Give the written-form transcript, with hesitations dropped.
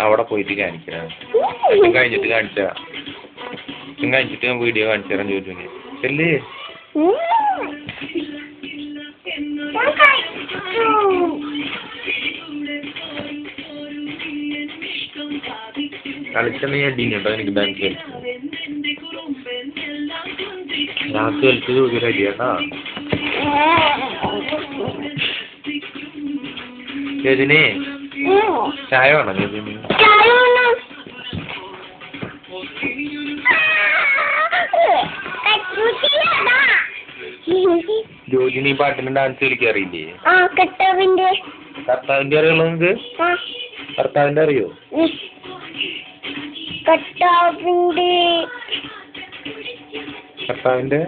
അവിടെ പോയിട്ട് കാണിക്കാം കഴിഞ്ഞിട്ട് കാണിച്ചാ കഴിഞ്ഞിട്ട് ഞാൻ വീഡിയോ കാണിച്ചു തരാൻ ചോദിച്ചു ചെല്ലേ കളിച്ചെന്ന് ഞാൻ കേട്ടോ എനിക്ക് ഡാൻസ് കളിച്ചു ഡാൻസ് കളിച്ചത് ഒരു റെഡിയാട്ടാ രജനി ചായ വേണം രജനി ജോജിനി പാട്ടിന് ഡാൻസ് കളിക്കാറില്ലേ കർത്താവിന്റെ അറിയുള്ളൂ നിങ്ങക്ക് കർത്താവിന്റെ അറിയോ കർത്താവിന്റെ